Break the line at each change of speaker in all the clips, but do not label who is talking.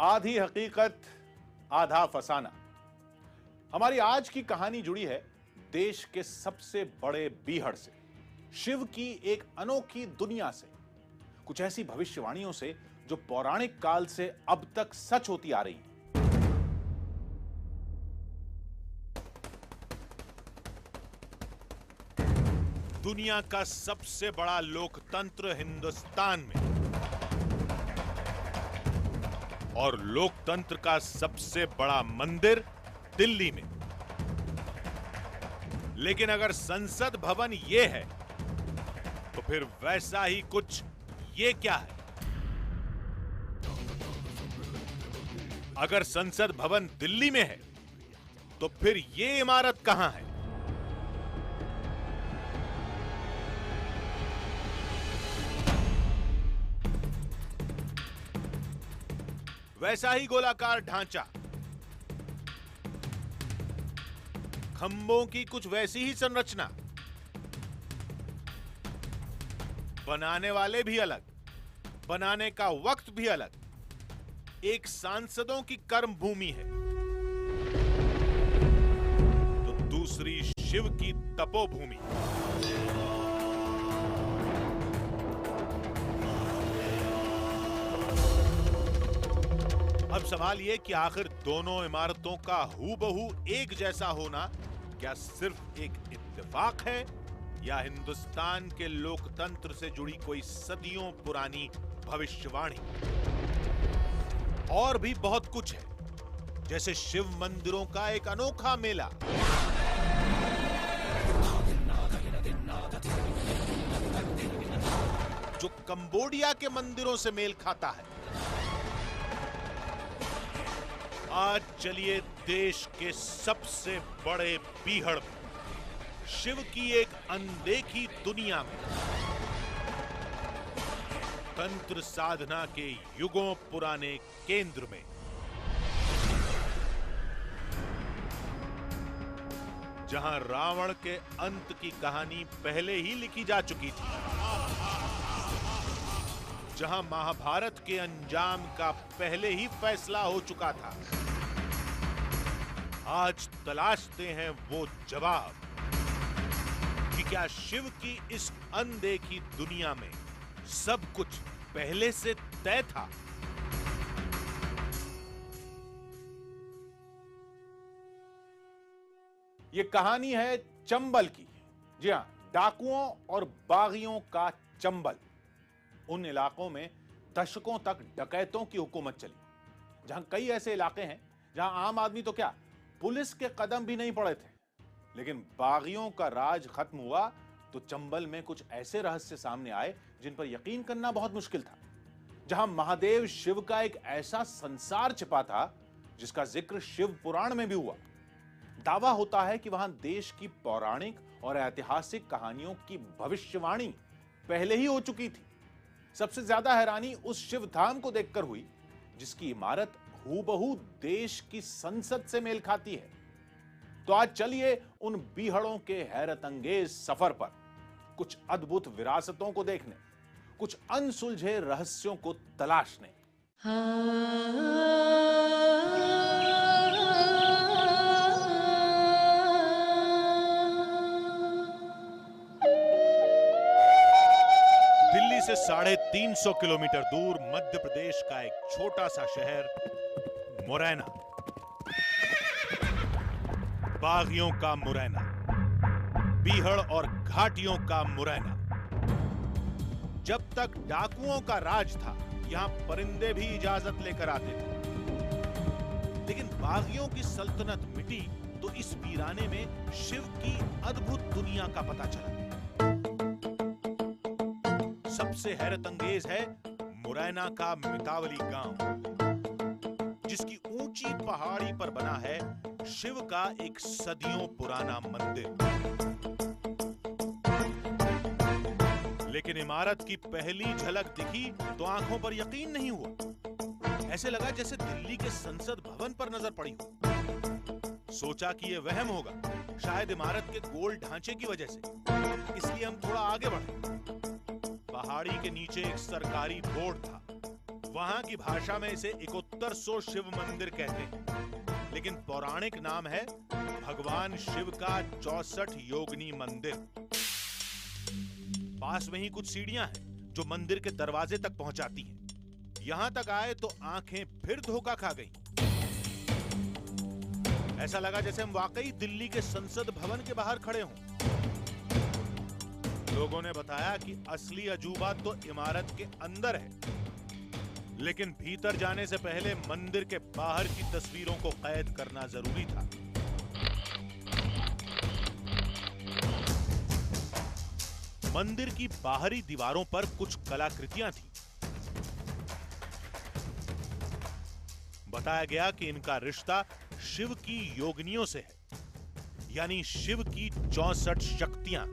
आधी हकीकत आधा फसाना। हमारी आज की कहानी जुड़ी है देश के सबसे बड़े बीहड़ से, शिव की एक अनोखी दुनिया से, कुछ ऐसी भविष्यवाणियों से जो पौराणिक काल से अब तक सच होती आ रही है। दुनिया का सबसे बड़ा लोकतंत्र हिंदुस्तान में और लोकतंत्र का सबसे बड़ा मंदिर दिल्ली में। लेकिन अगर संसद भवन ये है तो फिर वैसा ही कुछ ये क्या है? अगर संसद भवन दिल्ली में है तो फिर ये इमारत कहां है? वैसा ही गोलाकार ढांचा, खंभों की कुछ वैसी ही संरचना, बनाने वाले भी अलग, बनाने का वक्त भी अलग। एक सांसदों की कर्म भूमि है तो दूसरी शिव की तपोभूमि। अब सवाल यह कि आखिर दोनों इमारतों का हूबहू एक जैसा होना क्या सिर्फ एक इत्तेफाक है या हिंदुस्तान के लोकतंत्र से जुड़ी कोई सदियों पुरानी भविष्यवाणी? और भी बहुत कुछ है, जैसे शिव मंदिरों का एक अनोखा मेला, जो कंबोडिया के मंदिरों से मेल खाता है। आज चलिए देश के सबसे बड़े बीहड़ में, शिव की एक अनदेखी दुनिया में, तंत्र साधना के युगों पुराने केंद्र में, जहां रावण के अंत की कहानी पहले ही लिखी जा चुकी थी, जहां महाभारत के अंजाम का पहले ही फैसला हो चुका था। आज तलाशते हैं वो जवाब कि क्या शिव की इस अनदेखी दुनिया में सब कुछ पहले से तय था? ये कहानी है चंबल की। जी हां, डाकुओं और बागियों का चंबल। उन इलाकों में दशकों तक डकैतों की हुकूमत चली, जहां कई ऐसे इलाके हैं जहां आम आदमी तो क्या, पुलिस के कदम भी नहीं पड़े थे। लेकिन बागियों का राज खत्म हुआ तो चंबल में कुछ ऐसे रहस्य सामने आए जिन पर यकीन करना बहुत मुश्किल था। जहां महादेव शिव का एक ऐसा संसार छिपा था जिसका जिक्र शिव पुराण में भी हुआ। दावा होता है कि वहां देश की पौराणिक और ऐतिहासिक कहानियों की भविष्यवाणी पहले ही हो चुकी थी। सबसे ज्यादा हैरानी उस शिव धाम को देखकर हुई जिसकी इमारत हूबहू देश की संसद से मेल खाती है। तो आज चलिए उन बीहड़ों के हैरत अंगेज सफर पर, कुछ अद्भुत विरासतों को देखने, कुछ अनसुलझे रहस्यों को तलाशने। दिल्ली से 350 किलोमीटर दूर मध्य प्रदेश का एक छोटा सा शहर मुरैना, बागियों का मुरैना, बीहड़ और घाटियों का मुरैना। जब तक डाकुओं का राज था, यहां परिंदे भी इजाजत लेकर आते थे। लेकिन बागियों की सल्तनत मिटी तो इस वीराने में शिव की अद्भुत दुनिया का पता चला। सबसे हैरत अंगेज है मुरैना का मितावली गांव, जिसकी ऊंची पहाड़ी पर बना है शिव का एक सदियों पुराना मंदिर। लेकिन इमारत की पहली झलक दिखी तो आंखों पर यकीन नहीं हुआ। ऐसे लगा जैसे दिल्ली के संसद भवन पर नजर पड़ी हो। सोचा कि यह वहम होगा, शायद इमारत के गोल ढांचे की वजह से, इसलिए हम थोड़ा आगे बढ़े। पहाड़ी के नीचे एक सरकारी बोर्ड था, वहां की भाषा में इसे 7100 शिव मंदिर कहते हैं, लेकिन पौराणिक नाम है भगवान शिव का 64 योगिनी मंदिर। पास में ही कुछ सीढ़ियां हैं जो मंदिर के दरवाजे तक पहुंचाती हैं। यहां तक आए तो आंखें फिर धोखा खा गईं। ऐसा लगा जैसे हम वाकई दिल्ली के संसद भवन के बाहर खड़े हों। लोगों ने बताया कि असली अजूबा तो इमारत के अंदर है, लेकिन भीतर जाने से पहले मंदिर के बाहर की तस्वीरों को कैद करना जरूरी था। मंदिर की बाहरी दीवारों पर कुछ कलाकृतियां थीं। बताया गया कि इनका रिश्ता शिव की योगिनियों से है, यानी शिव की 64 शक्तियां।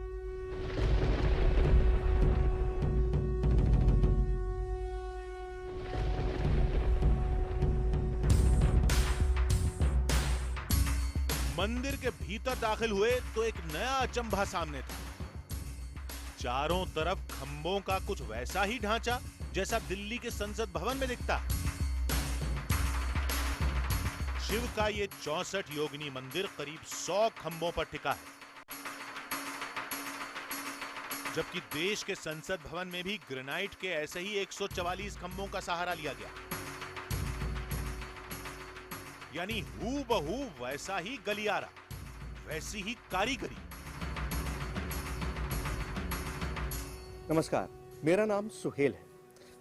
मंदिर के भीतर दाखिल हुए तो एक नया अचंभा सामने था। चारों तरफ खंभों का कुछ वैसा ही ढांचा जैसा दिल्ली के संसद भवन में दिखता है। शिव का ये 64 योगिनी मंदिर करीब 100 खंभों पर टिका है, जबकि देश के संसद भवन में भी ग्रेनाइट के ऐसे ही 144 खंभों का सहारा लिया गया, यानी हूबहू वैसा ही गलियारा, वैसी ही कारीगरी।
नमस्कार, मेरा नाम सुहेल है।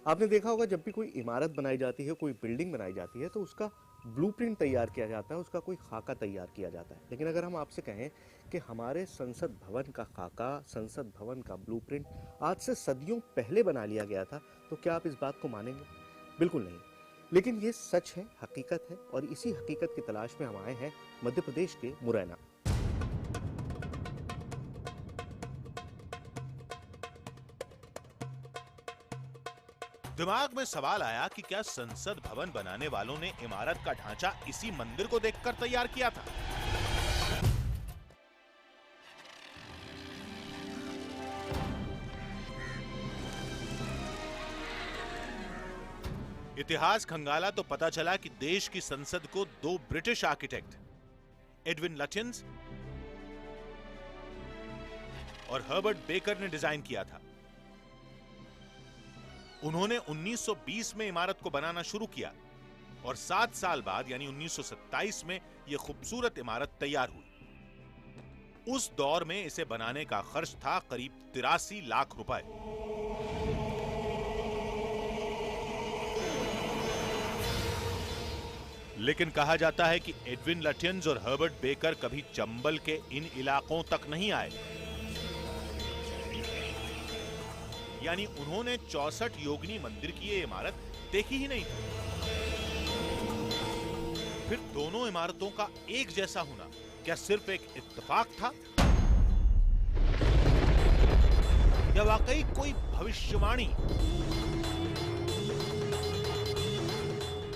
आपने देखा होगा जब भी कोई इमारत बनाई जाती है, कोई बिल्डिंग बनाई जाती है तो उसका ब्लूप्रिंट तैयार किया जाता है, उसका कोई खाका तैयार किया जाता है। लेकिन अगर हम आपसे कहें कि हमारे संसद भवन का खाका, संसद भवन का ब्लूप्रिंट आज से सदियों पहले बना लिया गया था, तो क्या आप इस बात को मानेंगे? बिल्कुल नहीं। लेकिन ये सच है, हकीकत है, और इसी हकीकत की तलाश में हम आए हैं मध्य प्रदेश के मुरैना।
दिमाग में सवाल आया कि क्या संसद भवन बनाने वालों ने इमारत का ढांचा इसी मंदिर को देखकर तैयार किया था? इतिहास खंगाला तो पता चला कि देश की संसद को 2 ब्रिटिश आर्किटेक्ट, एडविन लटियंस और हर्बर्ट बेकर ने डिजाइन किया था। उन्होंने 1920 में इमारत को बनाना शुरू किया और 7 साल बाद यानी 1927 में यह खूबसूरत इमारत तैयार हुई। उस दौर में इसे बनाने का खर्च था करीब 83 लाख रुपए। लेकिन कहा जाता है कि एडविन लटियंस और हर्बर्ट बेकर कभी चंबल के इन इलाकों तक नहीं आए, यानी उन्होंने 64 योगिनी मंदिर की ये इमारत देखी ही नहीं थी। फिर दोनों इमारतों का एक जैसा होना क्या सिर्फ एक इत्तेफाक था, या वाकई कोई भविष्यवाणी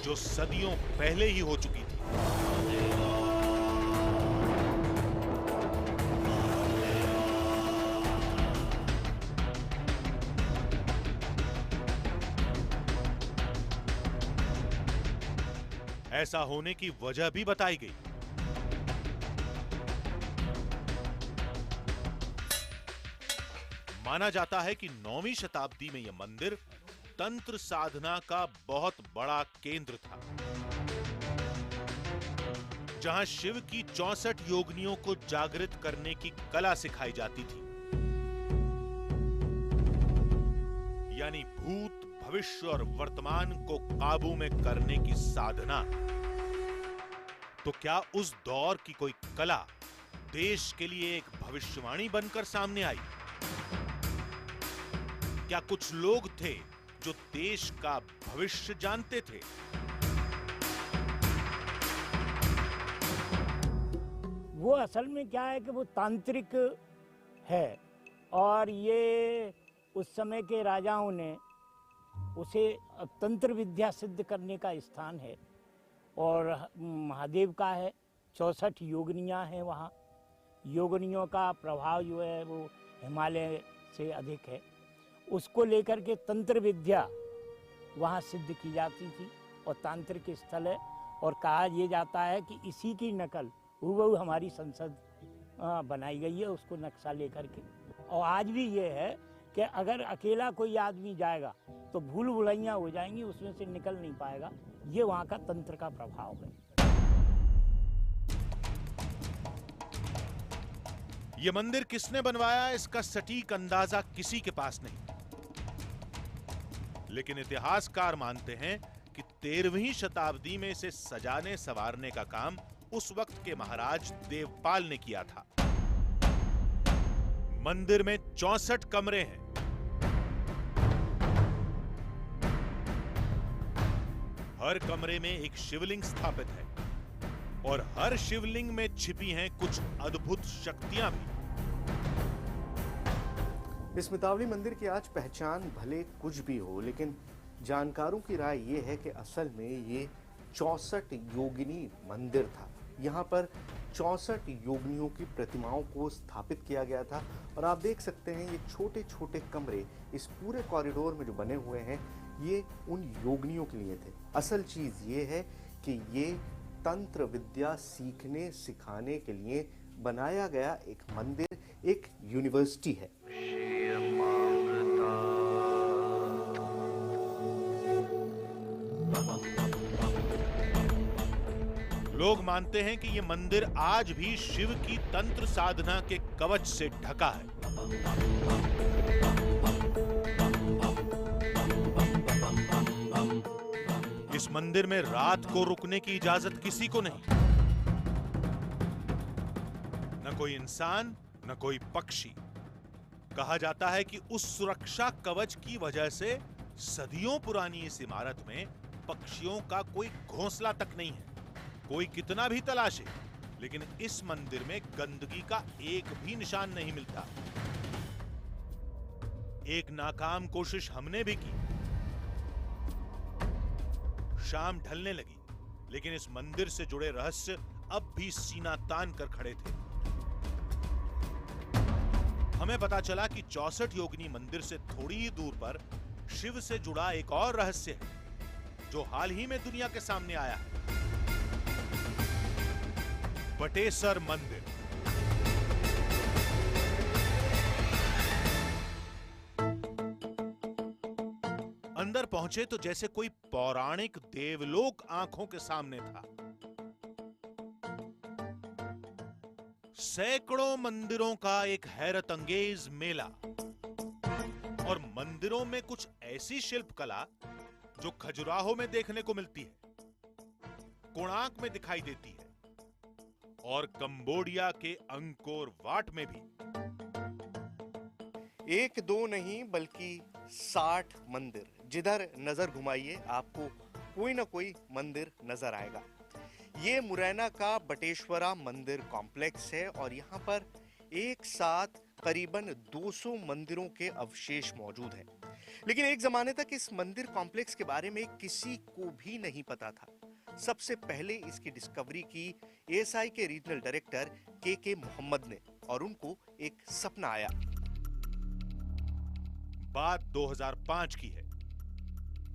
जो सदियों पहले ही हो चुकी थी? ऐसा होने की वजह भी बताई गई। माना जाता है कि 9वीं शताब्दी में यह मंदिर तंत्र साधना का बहुत बड़ा केंद्र था, जहां शिव की 64 योगिनियों को जागृत करने की कला सिखाई जाती थी, यानी भूत, भविष्य और वर्तमान को काबू में करने की साधना। तो क्या उस दौर की कोई कला देश के लिए एक भविष्यवाणी बनकर सामने आई? क्या कुछ लोग थे जो देश का भविष्य जानते थे?
वो असल में क्या है कि वो तांत्रिक है, और ये उस समय के राजाओं ने उसे तंत्र विद्या सिद्ध करने का स्थान है, और महादेव का है। 64 योगिनियाँ हैं वहाँ। योगिनियों का प्रभाव जो है वो हिमालय से अधिक है। उसको लेकर के तंत्र विद्या वहाँ सिद्ध की जाती थी और तांत्रिक स्थल है। और कहा यह जाता है कि इसी की नकल हूबहू हमारी संसद बनाई गई है, उसको नक्शा लेकर के। और आज भी ये है कि अगर अकेला कोई आदमी जाएगा तो भूल भुलैया हो जाएंगी, उसमें से निकल नहीं पाएगा। ये वहाँ का तंत्र का प्रभाव है।
ये मंदिर किसने बनवाया, इसका सटीक अंदाजा किसी के पास नहीं, लेकिन इतिहासकार मानते हैं कि 13वीं शताब्दी में इसे सजाने संवारने का काम उस वक्त के महाराज देवपाल ने किया था। मंदिर में 64 कमरे हैं। हर कमरे में एक शिवलिंग स्थापित है और हर शिवलिंग में छिपी हैं कुछ अद्भुत शक्तियां भी।
इस मितावली मंदिर की आज पहचान भले कुछ भी हो, लेकिन जानकारों की राय ये है कि असल में ये 64 योगिनी मंदिर था। यहाँ पर 64 योगिनियों की प्रतिमाओं को स्थापित किया गया था। और आप देख सकते हैं ये छोटे छोटे कमरे इस पूरे कॉरिडोर में जो बने हुए हैं, ये उन योगिनियों के लिए थे। असल चीज़ ये है कि ये तंत्र विद्या सीखने सिखाने के लिए बनाया गया एक मंदिर, एक यूनिवर्सिटी है।
लोग मानते हैं कि यह मंदिर आज भी शिव की तंत्र साधना के कवच से ढका है। इस मंदिर में रात को रुकने की इजाजत किसी को नहीं, न कोई इंसान न कोई पक्षी। कहा जाता है कि उस सुरक्षा कवच की वजह से सदियों पुरानी इस इमारत में पक्षियों का कोई घोंसला तक नहीं है। कोई कितना भी तलाशे, लेकिन इस मंदिर में गंदगी का एक भी निशान नहीं मिलता। एक नाकाम कोशिश हमने भी की। शाम ढलने लगी, लेकिन इस मंदिर से जुड़े रहस्य अब भी सीना तान कर खड़े थे। हमें पता चला कि 64 योगिनी मंदिर से थोड़ी ही दूर पर शिव से जुड़ा एक और रहस्य है, जो हाल ही में दुनिया के सामने आया है। बटेसर मंदिर। अंदर पहुंचे तो जैसे कोई पौराणिक देवलोक आंखों के सामने था। सैकड़ों मंदिरों का एक हैरत अंगेज मेला, और मंदिरों में कुछ ऐसी शिल्पकला जो खजुराहो में देखने को मिलती है, कोणार्क में दिखाई देती है और कंबोडिया के अंकोर वाट में भी।
एक दो नहीं बल्कि 60 मंदिर। जिधर नजर घुमाइए आपको कोई ना कोई मंदिर नजर आएगा। ये मुरैना का बटेश्वरा मंदिर कॉम्प्लेक्स है और यहाँ पर एक साथ करीबन 200 मंदिरों के अवशेष मौजूद हैं। लेकिन एक जमाने तक इस मंदिर कॉम्प्लेक्स के बारे में किसी को भी नहीं पता था। सबसे पहले इसकी डिस्कवरी की एएसआई के रीजनल डायरेक्टर के मोहम्मद ने, और उनको एक सपना आया।
बात 2005 की है।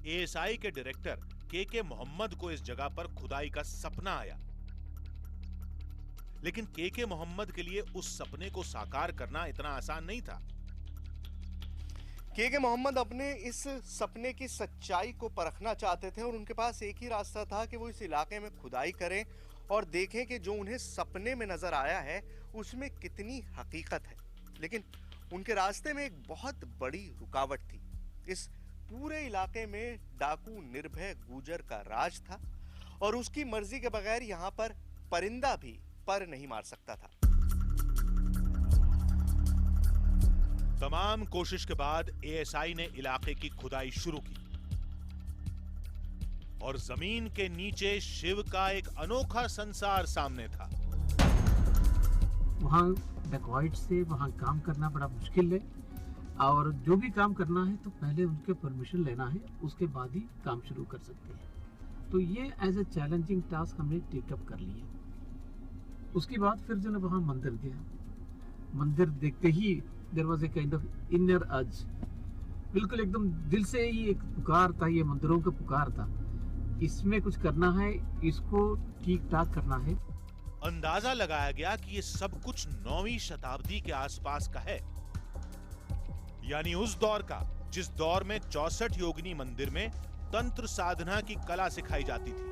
एएसआई के डायरेक्टर के मोहम्मद को इस जगह पर खुदाई का सपना आया, लेकिन के मोहम्मद के लिए उस सपने को साकार करना इतना आसान नहीं था।
के मोहम्मद अपने इस सपने की सच्चाई को परखना चाहते थे और उनके पास एक ही रास्ता था कि वो इस इलाके में खुदाई करें और देखें कि जो उन्हें सपने में नजर आया है उसमें कितनी हकीकत है। लेकिन उनके रास्ते में एक बहुत बड़ी रुकावट थी। इस पूरे इलाके में डाकू निर्भय गुजर का राज था और उसकी मर्जी के बगैर यहाँ पर परिंदा भी पर नहीं मार सकता था।
तमाम कोशिश के बाद एएसआई ने इलाके की खुदाई शुरू की और जमीन के नीचे शिव का एक अनोखा संसार सामने था।
वहाँ डकॉइट से वहाँ काम करना बड़ा मुश्किल है और जो भी काम करना है तो पहले उनके परमिशन लेना है, उसके बाद ही काम शुरू कर सकते हैं। तो ये एज ए चैलेंजिंग टास्क हमने टेकअप कर लिया। उसके बाद फिर जो है वहाँ मंदिर गया। मंदिर देखते ही there was a kind of inner urge बिल्कुल एकदम दिल से ही एक पुकार था, ये मंदिरों का पुकार था। इसमें कुछ करना है, इसको ठीक ठाक करना है।
अंदाजा लगाया गया कि ये सब कुछ 9वीं शताब्दी के आसपास का है, यानी उस दौर का जिस दौर में 64 योगिनी मंदिर में तंत्र साधना की कला सिखाई जाती थी।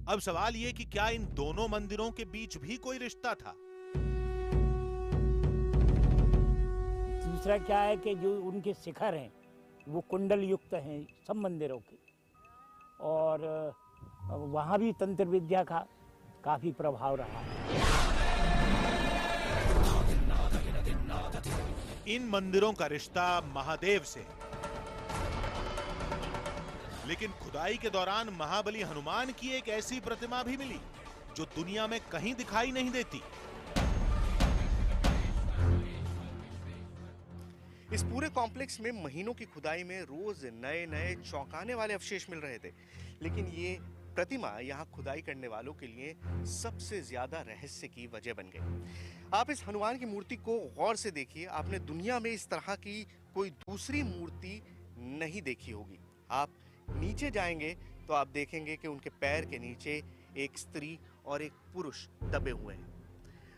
अब सवाल ये कि क्या इन दोनों मंदिरों के बीच भी कोई रिश्ता था?
दूसरा क्या है कि जो उनके शिखर हैं वो कुंडल युक्त हैं सब मंदिरों के, और वहाँ भी तंत्र विद्या का काफी प्रभाव रहा।
इन मंदिरों का रिश्ता महादेव से है, लेकिन खुदाई के दौरान महाबली हनुमान की एक ऐसी प्रतिमा भी मिली जो दुनिया में कहीं दिखाई नहीं देती।
इस पूरे कॉम्प्लेक्स में महीनों की खुदाई में रोज नए नए चौंकाने वाले अवशेष मिल रहे थे, लेकिन ये प्रतिमा यहाँ खुदाई करने वालों के लिए सबसे ज्यादा रहस्य की वजह बन गई। आप इस हनुमान की मूर्ति को गौर से देखिए, आपने दुनिया में इस तरह की कोई दूसरी मूर्ति नहीं देखी होगी। आप नीचे जाएंगे तो आप देखेंगे कि उनके पैर के नीचे एक स्त्री और एक पुरुष दबे हुए हैं।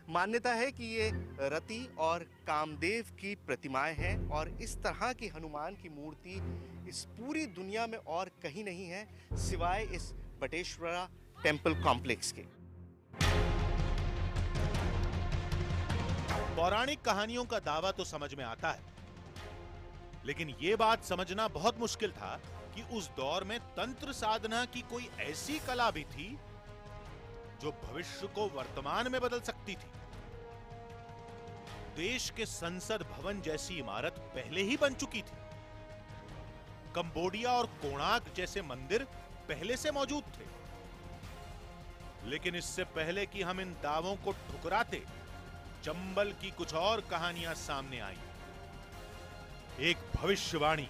मान्यता है कि ये रति और कामदेव की प्रतिमाएं हैं, और इस तरह की हनुमान की मूर्ति इस पूरी दुनिया में और कहीं नहीं है सिवाय इस बटेश्वरा टेम्पल कॉम्प्लेक्स के।
पौराणिक कहानियों का दावा तो समझ में आता है, लेकिन यह बात समझना बहुत मुश्किल था कि उस दौर में तंत्र साधना की कोई ऐसी कला भी थी जो भविष्य को वर्तमान में बदल सकती थी। देश के संसद भवन जैसी इमारत पहले ही बन चुकी थी। कंबोडिया और कोणार्क जैसे मंदिर पहले से मौजूद थे, लेकिन इससे पहले कि हम इन दावों को ठुकराते, चंबल की कुछ और कहानियां सामने आई। एक भविष्यवाणी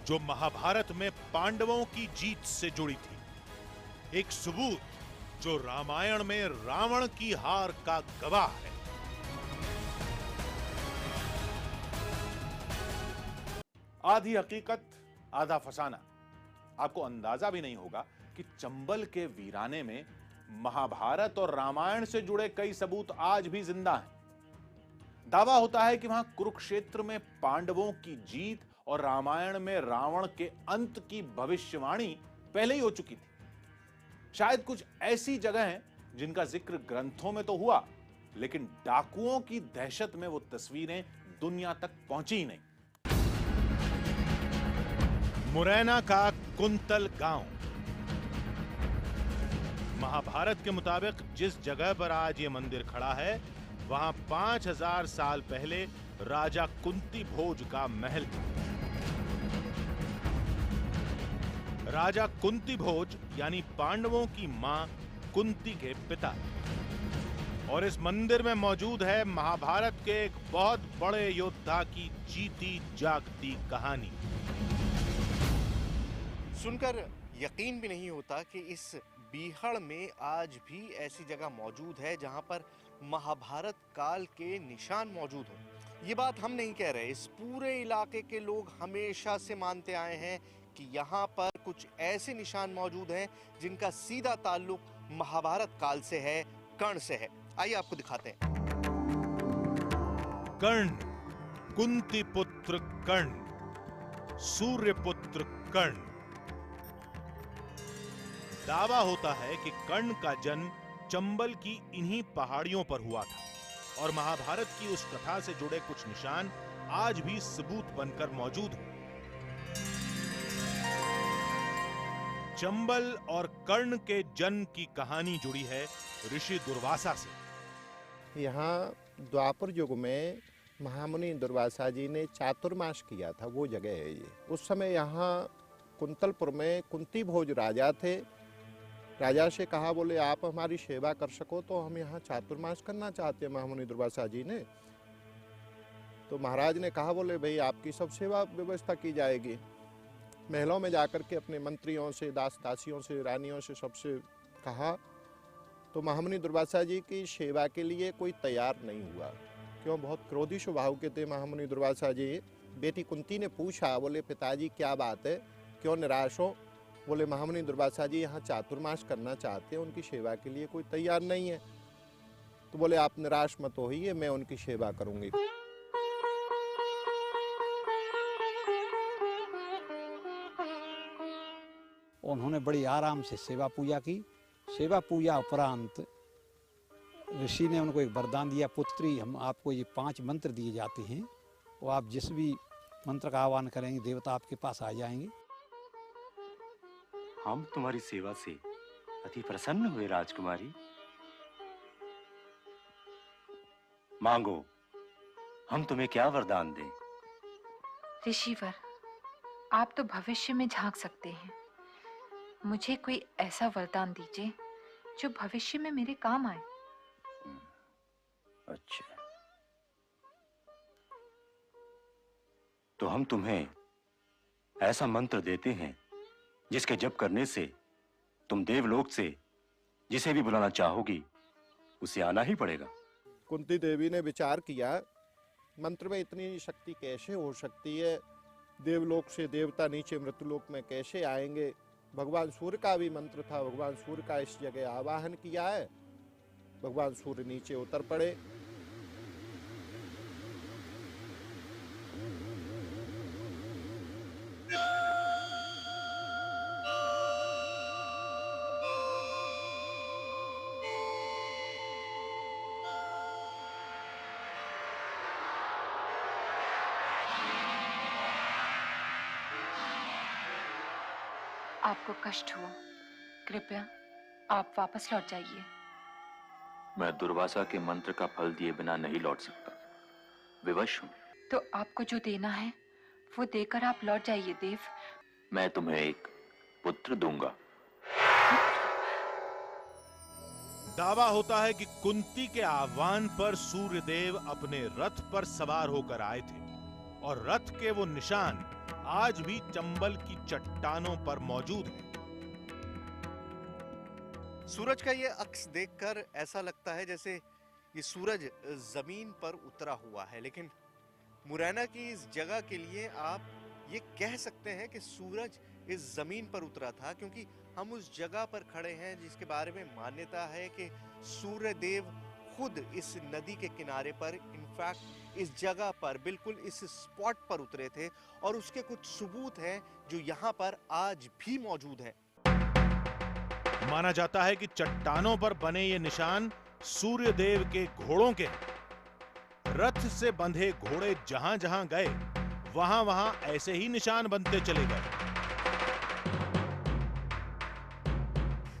जो महाभारत में पांडवों की जीत से जुड़ी थी, एक सबूत जो रामायण में रावण की हार का गवाह है। आधी हकीकत आधा फसाना। आपको अंदाजा भी नहीं होगा कि चंबल के वीराने में महाभारत और रामायण से जुड़े कई सबूत आज भी जिंदा हैं। दावा होता है कि वहां कुरुक्षेत्र में पांडवों की जीत और रामायण में रावण के अंत की भविष्यवाणी पहले ही हो चुकी थी। शायद कुछ ऐसी जगह हैं जिनका जिक्र ग्रंथों में तो हुआ, लेकिन डाकुओं की दहशत में वो तस्वीरें दुनिया तक पहुंची ही नहीं। मुरैना का कुंतल गांव। महाभारत के मुताबिक जिस जगह पर आज ये मंदिर खड़ा है, वहां 5000 साल पहले राजा कुंती भोज का महल था। राजा कुंती भोज यानी पांडवों की मां कुंती के पिता, और इस मंदिर में मौजूद है महाभारत के एक बहुत बड़े योद्धा की जीती जागती कहानी।
सुनकर यकीन भी नहीं होता कि इस बीहड़ में आज भी ऐसी जगह मौजूद है जहां पर महाभारत काल के निशान मौजूद हो। ये बात हम नहीं कह रहे, इस पूरे इलाके के लोग हमेशा से मानते आए हैं कि यहाँ पर कुछ ऐसे निशान मौजूद हैं जिनका सीधा ताल्लुक महाभारत काल से है, कर्ण से है। आइए आपको दिखाते हैं।
कर्ण, कुंती पुत्र कर्ण, सूर्य पुत्र कर्ण। दावा होता है कि कर्ण का जन्म चंबल की इन्हीं पहाड़ियों पर हुआ था, और महाभारत की उस कथा से जुड़े कुछ निशान आज भी सबूत बनकर मौजूद हैं। चंबल और कर्ण के जन्म की कहानी जुड़ी है ऋषि दुर्वासा से।
यहाँ द्वापर युग में महामुनि दुर्वासा जी ने चातुर्मास किया था, वो जगह है ये। उस समय यहाँ कुंतलपुर में कुंती भोज राजा थे। राजा से कहा, बोले आप हमारी सेवा कर सको तो हम यहाँ चातुर्मास करना चाहते हैं महामुनि दुर्वासा जी ने। तो महाराज ने कहा, बोले भाई आपकी सब सेवा व्यवस्था की जाएगी। महलों में जाकर के अपने मंत्रियों से, दास दासियों से, रानियों से, सबसे कहा, तो महामुनि दुर्वासा जी की सेवा के लिए कोई तैयार नहीं हुआ। क्यों? बहुत क्रोधी स्वभाव के थे महामुनि दुर्वासा जी। बेटी कुंती ने पूछा, बोले पिताजी क्या बात है, क्यों निराश हो? बोले महामुनि दुर्वासा जी यहाँ चातुर्मास करना चाहते हैं, उनकी सेवा के लिए कोई तैयार नहीं है। तो बोले आप निराश मत होइए, मैं उनकी सेवा करूंगी।
उन्होंने बड़ी आराम से सेवा पूजा की। सेवा पूजा उपरांत ऋषि ने उनको एक वरदान दिया, पुत्री हम आपको ये 5 मंत्र दिए जाते हैं, वो आप जिस भी मंत्र का आह्वान करेंगे देवता आपके पास आ जाएंगे।
हम तुम्हारी सेवा से अति प्रसन्न हुए राजकुमारी। मांगो, हम तुम्हें क्या वरदान दें?
ऋषिवर, आप तो भविष्य में झांक सकते हैं। मुझे कोई ऐसा वरदान दीजिए जो भविष्य में मेरे काम आए।
अच्छा, तो हम तुम्हें ऐसा मंत्र देते हैं जिसके जप करने से तुम देवलोक से जिसे भी बुलाना चाहोगी उसे आना ही पड़ेगा।
कुंती देवी ने विचार किया, मंत्र में इतनी शक्ति कैसे हो सकती है? देवलोक से देवता नीचे मृत्युलोक में कैसे आएंगे? भगवान सूर्य का भी मंत्र था, भगवान सूर्य का इस जगह आवाहन किया है। भगवान सूर्य नीचे उतर पड़े।
आपको कष्ट हुआ, कृपया आप वापस लौट जाइए।
मैं दुर्वासा के मंत्र का फल दिए बिना नहीं लौट सकता, विवश हूँ।
तो आपको जो देना है वो देकर आप लौट जाइए देव।
मैं तुम्हें एक पुत्र दूंगा।
दावा होता है कि कुंती के आह्वान पर सूर्यदेव अपने रथ पर सवार होकर आए थे और रथ के वो निशान आज भी चंबल की चट्टानों पर मौजूद हैं।
सूरज का ये अक्स देखकर ऐसा लगता है जैसे ये सूरज जमीन पर उतरा हुआ है, लेकिन मुरैना की इस जगह के लिए आप ये कह सकते हैं कि सूरज इस जमीन पर उतरा था, क्योंकि हम उस जगह पर खड़े हैं जिसके बारे में मान्यता है कि सूर्य देव खुद इस नदी के किनारे पर, इनफैक्ट इस जगह पर, बिल्कुल इस स्पॉट पर उतरे थे और उसके कुछ सबूत हैं जो यहाँ पर आज भी मौजूद हैं।
माना जाता है कि चट्टानों पर बने ये निशान सूर्यदेव के घोड़ों के हैं। रथ से बंधे घोड़े जहां जहां गए वहां वहां ऐसे ही निशान बनते चले गए।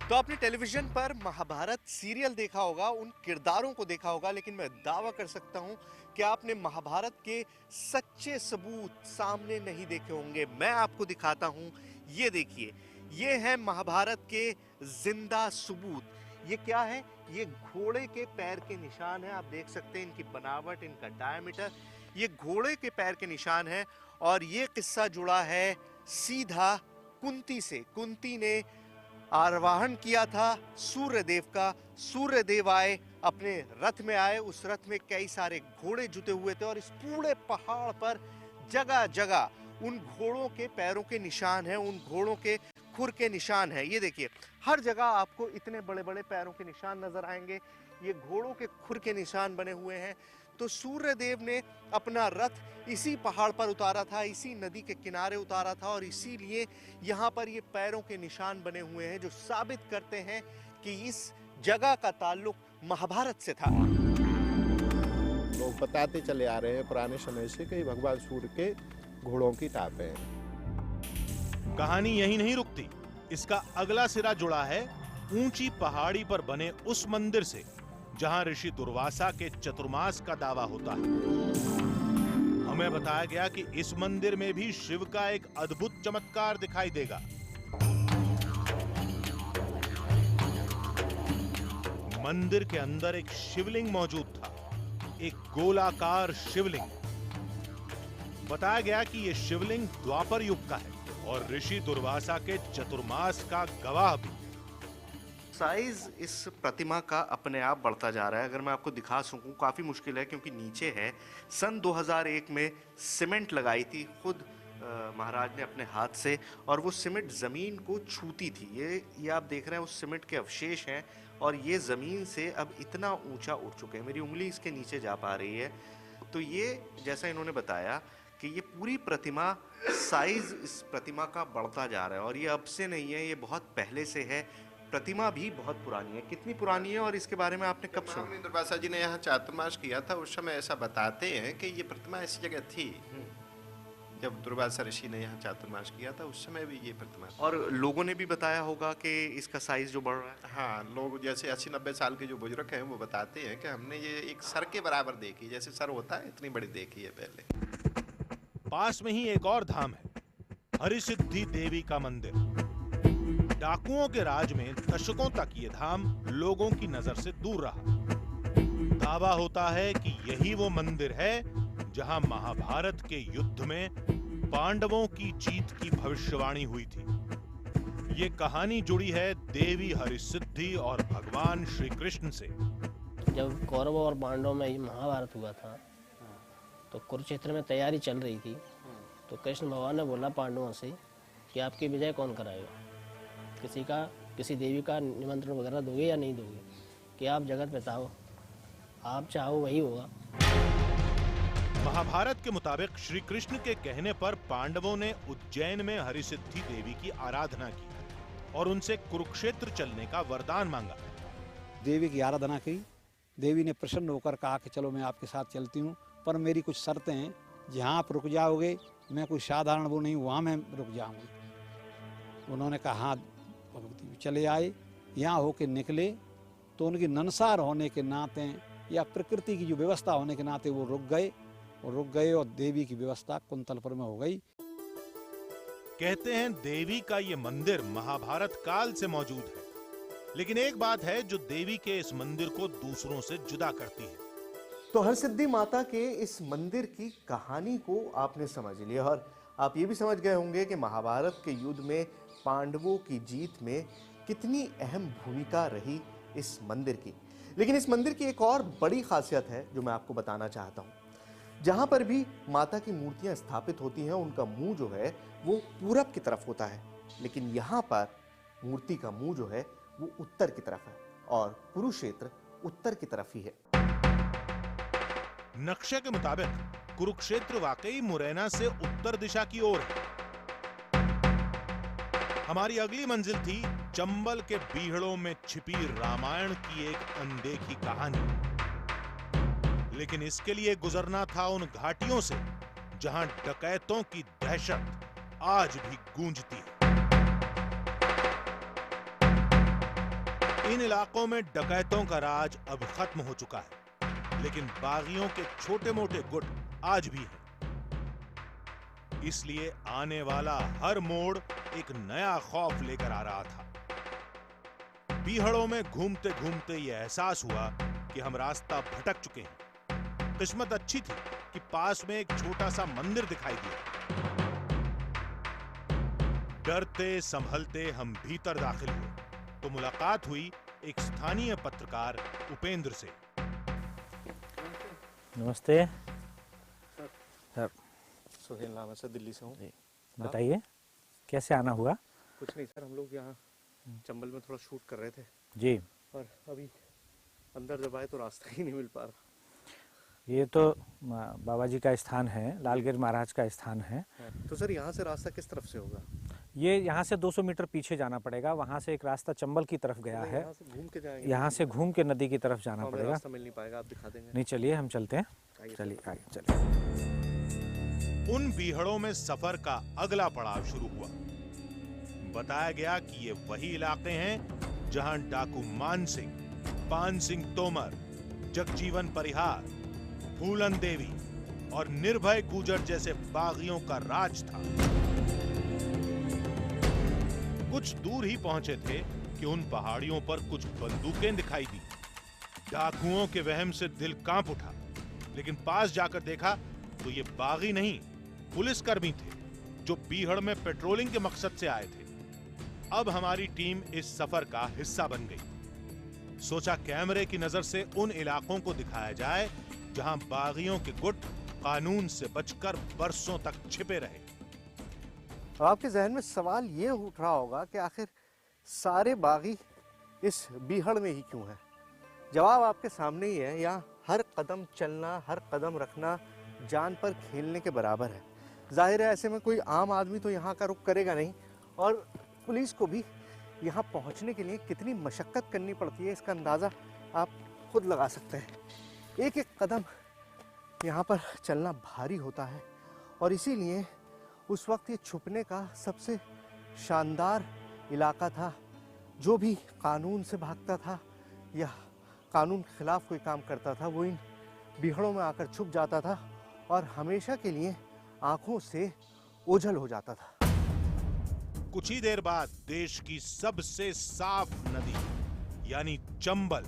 तो आपने टेलीविजन पर महाभारत सीरियल देखा होगा, उन किरदारों को देखा होगा, लेकिन मैं दावा कर सकता हूं कि आपने महाभारत के सच्चे सबूत सामने नहीं देखे होंगे। मैं आपको दिखाता हूं, ये देखिए, ये है महाभारत के जिंदा सबूत। ये क्या है? ये घोड़े के पैर के निशान है। आप देख सकते हैं इनकी बनावट, इनका डायमीटर, ये घोड़े के पैर के निशान है। और ये किस्सा जुड़ा है सीधा कुंती से। कुंती ने आरोहण किया था सूर्यदेव का। सूर्यदेव आए, अपने रथ में आए, उस रथ में कई सारे घोड़े जुटे हुए थे और इस पूरे पहाड़ पर जगह जगह उन घोड़ों के पैरों के निशान हैं, उन घोड़ों के खुर के निशान हैं। ये देखिए, हर जगह आपको इतने बड़े बड़े पैरों के निशान नजर आएंगे। ये घोड़ों के खुर के निशान बने हुए हैं। तो सूर्यदेव ने अपना रथ इसी पहाड़ पर उतारा था, इसी नदी के किनारे उतारा था और इसीलिए यहाँ पर ये पैरों के निशान बने हुए हैं, जो साबित करते हैं कि इस जगह का ताल्लुक महाभारत से था।
लोग बताते चले आ रहे हैं पुराने समय से कि भगवान सूर्य के घोड़ों की टापें हैं।
कहानी यही नहीं रुकती, इसका अगला सिरा जुड़ा है ऊंची पहाड़ी पर बने उस मंदिर से जहां ऋषि दुर्वासा के चतुर्मास का दावा होता है। हमें बताया गया कि इस मंदिर में भी शिव का एक अद्भुत चमत्कार दिखाई देगा। मंदिर के अंदर एक शिवलिंग मौजूद था, एक गोलाकार शिवलिंग। बताया गया कि यह शिवलिंग द्वापर युग का है और ऋषि दुर्वासा के चतुर्मास का गवाह भी।
साइज इस प्रतिमा का अपने आप बढ़ता जा रहा है। अगर मैं आपको दिखा सकूं, काफ़ी मुश्किल है क्योंकि नीचे है। सन 2001 में सीमेंट लगाई थी खुद महाराज ने अपने हाथ से, और वो सीमेंट ज़मीन को छूती थी। ये आप देख रहे हैं उस सीमेंट के अवशेष हैं, और ये ज़मीन से अब इतना ऊंचा उठ चुके हैं, मेरी उंगली इसके नीचे जा पा रही है। तो ये जैसा इन्होंने बताया कि ये पूरी प्रतिमा, साइज इस प्रतिमा का बढ़ता जा रहा है, और ये अब से नहीं है, ये बहुत पहले से है। प्रतिमा भी बहुत पुरानी है। कितनी पुरानी है और इसके बारे में आपने कब सुना?
महामुनि दुर्वासा जी ने यहाँ चातुर्मास किया था, उस समय ऐसा बताते हैं कि ये प्रतिमा ऐसी जगह थी। जब दुर्वासा ऋषि ने यहाँ चातुर्मास किया था उस समय भी ये प्रतिमा।
और लोगों ने भी बताया होगा कि इसका साइज जो बढ़ रहा है।
हाँ, लोग जैसे 80-90 साल के जो बुजुर्ग हैं वो बताते हैं कि हमने ये एक सर के बराबर देखी, जैसे सर होता है इतनी बड़ी देखी है पहले।
पास में ही एक और धाम है, हरिसिद्धि देवी का मंदिर। डाकुओं के राज में दशकों तक ये धाम लोगों की नजर से दूर रहा। दावा होता है कि यही वो मंदिर है जहां महाभारत के युद्ध में पांडवों की जीत की भविष्यवाणी हुई थी। ये कहानी जुड़ी है देवी हरिसिद्धि और भगवान श्री कृष्ण से।
जब कौरवों और पांडवों में महाभारत हुआ था तो कुरुक्षेत्र में तैयारी चल रही थी, तो कृष्ण भगवान ने बोला पांडवों से कि आपकी विजय कौन कराएगा, किसी देवी का निमंत्रण वगैरह दोगे या नहीं दोगे, कि आप जगत बताओ, आप चाहो वही होगा।
महाभारत के मुताबिक श्री कृष्ण के कहने पर पांडवों ने उज्जैन में हरिसिद्धि देवी की आराधना की और उनसे कुरुक्षेत्र चलने का वरदान मांगा।
देवी की आराधना की, देवी ने प्रसन्न होकर कहा कि चलो मैं आपके साथ चलती हूँ, पर मेरी कुछ शर्तें हैं। जहाँ आप रुक जाओगे, मैं कोई साधारण वो नहीं, वहाँ मैं रुक जाऊँगी। उन्होंने कहा हाँ। भगवती चले आए, यहाँ होके निकले तो उनकी ननसार होने के नाते या प्रकृति की जो व्यवस्था होने के नाते वो रुक गए और देवी की व्यवस्था कुंतलपुर में हो गई।
कहते हैं देवी का ये मंदिर महाभारत काल से मौजूद है, लेकिन एक बात है जो देवी के इस मंदिर को दूसरों से जुदा करती है।
तो हरसिद्धि माता के इस मंदिर की कहानी को आपने समझ लिया, और आप ये भी समझ गए होंगे कि महाभारत के युद्ध में पांडवों की जीत में कितनी अहम भूमिका रही इस मंदिर की। लेकिन इस मंदिर की एक और बड़ी खासियत है जो मैं आपको बताना चाहता हूँ। जहाँ पर भी माता की मूर्तियाँ स्थापित होती हैं, उनका मुंह जो है वो पूरब की तरफ होता है, लेकिन यहाँ पर मूर्ति का मुंह जो है वो उत्तर की तरफ है, और कुरुक्षेत्र उत्तर की तरफ ही है।
नक्शे के मुताबिक कुरुक्षेत्र वाकई मुरैना से उत्तर दिशा की ओर है। हमारी अगली मंजिल थी चंबल के बीहड़ों में छिपी रामायण की एक अनदेखी कहानी, लेकिन इसके लिए गुजरना था उन घाटियों से जहां डकैतों की दहशत आज भी गूंजती है। इन इलाकों में डकैतों का राज अब खत्म हो चुका है, लेकिन बागियों के छोटे मोटे गुट आज भी हैं। इसलिए आने वाला हर मोड़ एक नया खौफ लेकर आ रहा था। बीहड़ों में घूमते घूमते यह एहसास हुआ कि हम रास्ता भटक चुके हैं। किस्मत अच्छी थी कि पास में एक छोटा सा मंदिर दिखाई दिया। डरते संभलते हम भीतर दाखिल हुए तो मुलाकात हुई एक स्थानीय पत्रकार उपेंद्र से।
नमस्ते
सर। सुहेल नाम है सर, दिल्ली से हूँ।
बताइए कैसे आना हुआ?
कुछ नहीं सर, हम लोग यहाँ चंबल में थोड़ा शूट कर रहे थे
जी,
और अभी अंदर जब आए तो रास्ता ही नहीं मिल पा रहा।
ये तो बाबा जी का स्थान है, लालगिर महाराज का स्थान है।
तो सर यहाँ से रास्ता किस तरफ से होगा?
ये यहाँ से 200 मीटर पीछे जाना पड़ेगा। वहाँ से एक रास्ता चंबल की तरफ गया है,
यहाँ से घूम के जाएंगे।
यहाँ से घूम के नदी की तरफ जाना पड़ेगा।
रास्ता मिल नहीं पाएगा, आप दिखा देंगे?
नहीं, चलिए हम चलते हैं। चलिए आगे चलिए।
उन बीहड़ों में सफर का अगला पड़ाव शुरू हुआ। बताया गया कि ये वही इलाके हैं जहां डाकू मान सिंह, पान सिंह तोमर, जगजीवन परिहार, फूलन देवी और निर्भय गुजर जैसे बागियों का राज था। कुछ दूर ही पहुंचे थे कि उन पहाड़ियों पर कुछ बंदूकें दिखाई दी। डाकुओं के वहम से दिल कांप उठा, लेकिन पास जाकर देखा तो ये बागी नहीं, पुलिसकर्मी थे। जो बीहड़ में पेट्रोलिंग के मकसद से आए थे। अब हमारी टीम इस सफर का हिस्सा बन गई। सोचा कैमरे की नजर से उन इलाकों को दिखाया जाए जहां बागियों के गुट कानून से बचकर बरसों तक छिपे रहे।
अब आपके जहन में सवाल ये उठ रहा होगा कि आखिर सारे बागी इस बीहड़ में ही क्यों हैं? जवाब आपके सामने ही है। यहाँ हर कदम चलना, हर कदम रखना जान पर खेलने के बराबर है। जाहिर है ऐसे में कोई आम आदमी तो यहाँ का रुख करेगा नहीं, और पुलिस को भी यहाँ पहुँचने के लिए कितनी मशक्क़त करनी पड़ती है इसका अंदाज़ा आप खुद लगा सकते हैं। एक एक कदम यहाँ पर चलना भारी होता है, और इसीलिए उस वक्त ये छुपने का सबसे शानदार इलाका था। जो भी कानून से भागता था या कानून के खिलाफ कोई काम करता था वो इन बीहड़ों में आकर छुप जाता था और हमेशा के लिए आंखों से ओझल हो जाता था।
कुछ ही देर बाद देश की सबसे साफ नदी यानी चंबल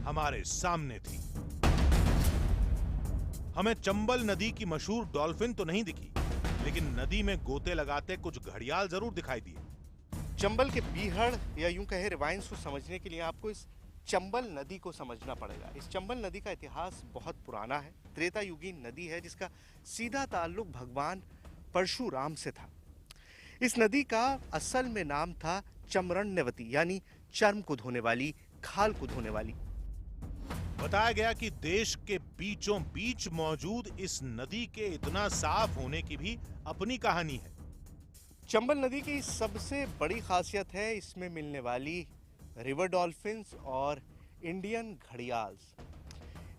हमारे सामने थी। हमें चंबल नदी की मशहूर डॉल्फिन तो नहीं दिखी, लेकिन नदी में गोते लगाते कुछ घड़ियाल जरूर दिखाई दिए।
चंबल के बीहड़ या यूं कहे रिवाइंस को समझने के लिए आपको इस चंबल नदी को समझना पड़ेगा। इस चंबल नदी का इतिहास बहुत पुराना है। त्रेता युगीन नदी है जिसका सीधा ताल्लुक भगवान परशुराम से था। इस नदी का असल में नाम था चमरण्यवती, यानी चर्म को धोने वाली, खाल को धोने वाली।
बताया गया कि देश के बीचों बीच मौजूद इस नदी के इतना साफ होने की भी अपनी कहानी है।
चंबल नदी की सबसे बड़ी खासियत है इसमें मिलने वाली रिवर डॉल्फिन्स और इंडियन घड़ियाल्स।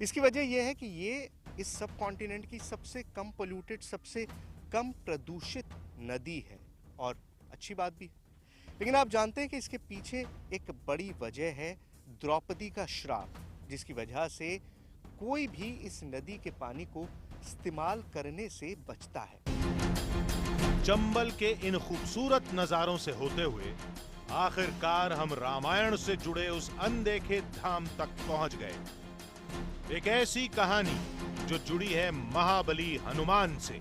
इसकी वजह यह है कि ये इस सब कॉन्टिनेंट की सबसे कम पोल्यूटेड, सबसे कम प्रदूषित नदी है, और अच्छी बात भी है। लेकिन आप जानते हैं कि इसके पीछे एक बड़ी वजह है द्रौपदी का श्राप, जिसकी वजह से कोई भी इस नदी के पानी को इस्तेमाल करने से बचता है।
चंबल के इन खूबसूरत नजारों से होते हुए आखिरकार हम रामायण से जुड़े उस अनदेखे धाम तक पहुंच गए। एक ऐसी कहानी जो जुड़ी है महाबली हनुमान से,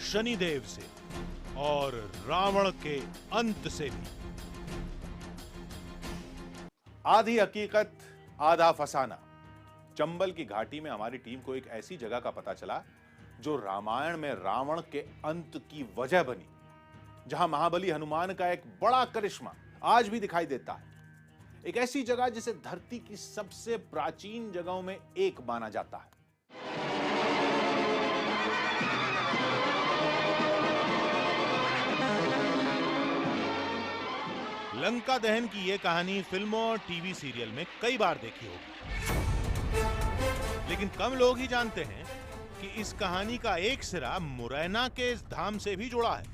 शनिदेव से और रावण के अंत से भी। आधी हकीकत आधा फसाना। चंबल की घाटी में हमारी टीम को एक ऐसी जगह का पता चला जो रामायण में रावण के अंत की वजह बनी, जहां महाबली हनुमान का एक बड़ा करिश्मा आज भी दिखाई देता है। एक ऐसी जगह जिसे धरती की सबसे प्राचीन जगहों में एक माना जाता है। लंका दहन की यह कहानी फिल्मों और टीवी सीरियल में कई बार देखी होगी, लेकिन कम लोग ही जानते हैं कि इस कहानी का एक सिरा मुरैना के इस धाम से भी जुड़ा है।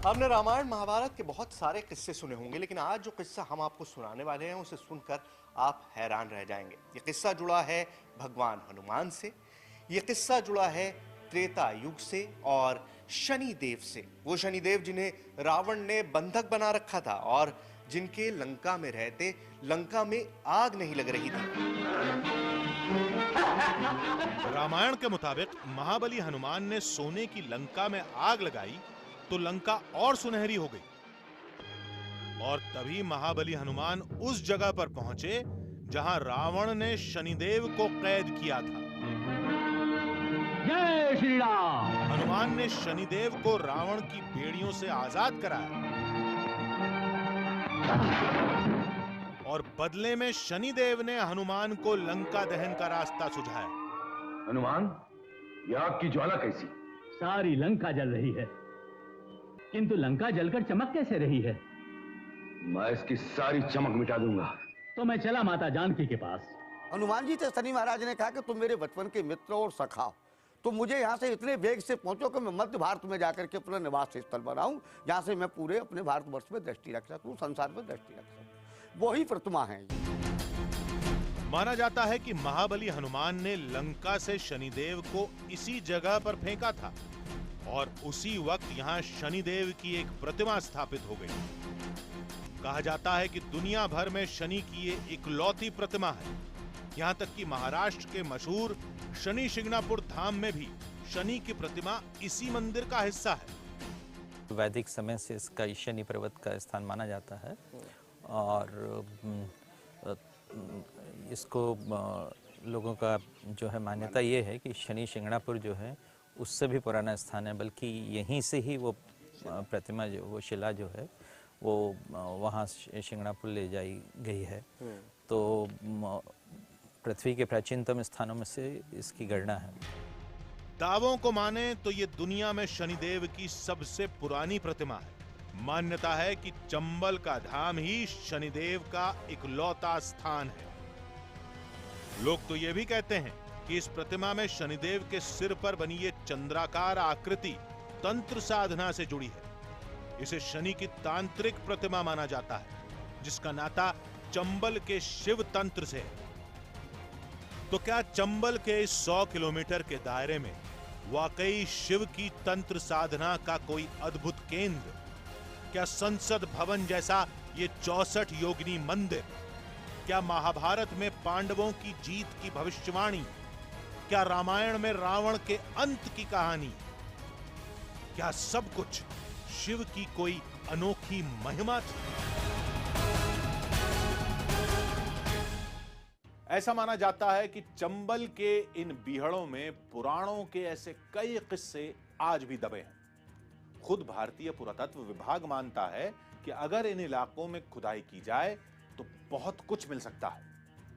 आपने रामायण महाभारत के बहुत सारे किस्से सुने होंगे, लेकिन आज जो किस्सा हम आपको सुनाने वाले हैं उसे सुनकर आप हैरान रह जाएंगे। ये किस्सा जुड़ा है भगवान हनुमान से, ये किस्सा जुड़ा है त्रेता युग से और शनिदेव से। वो शनिदेव जिन्हें रावण ने बंधक बना रखा था और जिनके लंका में रहते लंका में आग नहीं लग रही थी।
रामायण के मुताबिक महाबली हनुमान ने सोने की लंका में आग लगाई तो लंका और सुनहरी हो गई, और तभी महाबली हनुमान उस जगह पर पहुंचे जहां रावण ने शनिदेव को कैद किया था।
जय श्री राम।
हनुमान ने शनिदेव को रावण की बेड़ियों से आजाद कराया और बदले में शनिदेव ने हनुमान को लंका दहन का रास्ता सुझाया।
हनुमान, यह आग की ज्वाला कैसी? सारी लंका जल रही है, किंतु लंका जलकर चमक कैसे रही है? मैं इसकी सारी चमक मिटा दूंगा। तो मैं चला माता जानकी के पास।
हनुमान जी से शनि महाराज ने कहा कि तुम मेरे बचपन के मित्र और सखा हो, तो मुझे यहाँ से इतने वेग से पहुंचो कि मैं मध्य भारत में जाकर के अपना निवास स्थल बनाऊं, जहाँ से मैं पूरे अपने भारतवर्ष में दृष्टि रख सकूं, संसार में दृष्टि रख सकूं। वही प्रतिमा है।
माना जाता है कि महाबली हनुमान ने लंका से शनिदेव को इसी जगह पर फेंका था और उसी वक्त यहाँ शनिदेव की एक प्रतिमा स्थापित हो गई। कहा जाता है कि दुनिया भर में शनि की ये इकलौती प्रतिमा है। यहाँ तक कि महाराष्ट्र के मशहूर शनि शिंगणापुर धाम में भी शनि की प्रतिमा इसी मंदिर का हिस्सा है।
वैदिक समय से इसका शनि पर्वत का स्थान माना जाता है और इसको लोगों का जो है मान्यता ये है कि शनि शिंगणापुर जो है उससे भी पुराना स्थान है, बल्कि यहीं से ही वो प्रतिमा जो वो शिला जो है वो वहाँ शिंगणापुर ले जाई गई है। तो पृथ्वी के प्राचीनतम स्थानों में से इसकी गणना है।
दावों को माने तो ये दुनिया में शनिदेव की सबसे पुरानी प्रतिमा है। मान्यता है कि चंबल का धाम ही शनिदेव का इकलौता स्थान है। लोग तो ये भी कहते हैं कि इस प्रतिमा में शनिदेव के सिर पर बनी ये चंद्राकार आकृति तंत्र साधना से जुड़ी है। इसे शनि की तांत्रिक प्रतिमा माना जाता है, जिसका नाता चंबल के शिव तंत्र से है। तो क्या चंबल के इस 100 किलोमीटर के दायरे में वाकई शिव की तंत्र साधना का कोई अद्भुत केंद्र? क्या संसद भवन जैसा ये 64 योगिनी मंदिर? क्या महाभारत में पांडवों की जीत की भविष्यवाणी? क्या रामायण में रावण के अंत की कहानी? क्या सब कुछ शिव की कोई अनोखी महिमा थी? ऐसा माना जाता है कि चंबल के इन बीहड़ों में पुराणों के ऐसे कई किस्से आज भी दबे हैं। खुद भारतीय पुरातत्व विभाग मानता है कि अगर इन इलाकों में खुदाई की जाए तो बहुत कुछ मिल सकता है।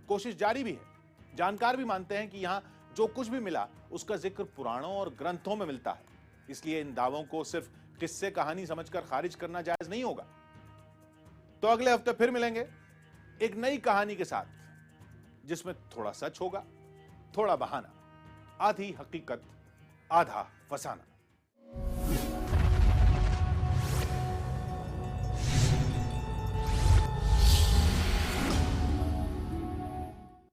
कोशिश जारी भी है। जानकार भी मानते हैं कि यहां जो कुछ भी मिला उसका जिक्र पुराणों और ग्रंथों में मिलता है। इसलिए इन दावों को सिर्फ किस्से कहानी समझकर खारिज करना जायज नहीं होगा। तो अगले हफ्ते फिर मिलेंगे एक नई कहानी के साथ, जिसमें थोड़ा सच होगा, थोड़ा बहाना, आधी हकीकत, आधा फसाना।